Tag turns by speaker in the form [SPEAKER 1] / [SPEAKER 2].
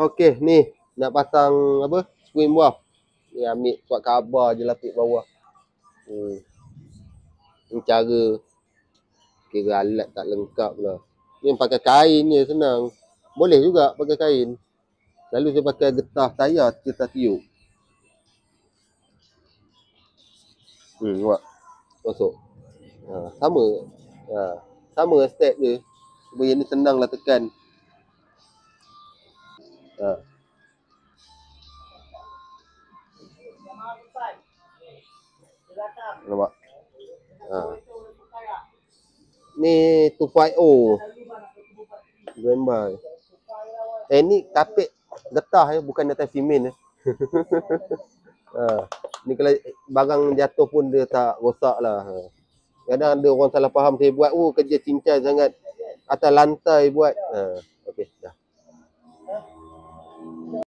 [SPEAKER 1] Okey, ni nak pasang apa? Screen bawah. Ni ambil kuat khabar je lapik bawah. Ni cara kira alat tak lengkap lah. Ni pakai kain je senang. Boleh juga pakai kain. Selalu saya pakai getah tayar, getah tiup. Buat. Masuk. Sama. Sama step dia. Supaya ni senanglah tekan. Nampak? Ni 250. Gambar. Ni kapit getah ya, bukan atas simen. Ni kalau barang jatuh pun dia tak rosak lah. Kadang ada orang salah faham saya buat, kerja cincai sangat. Atas lantai buat. Okey, dah.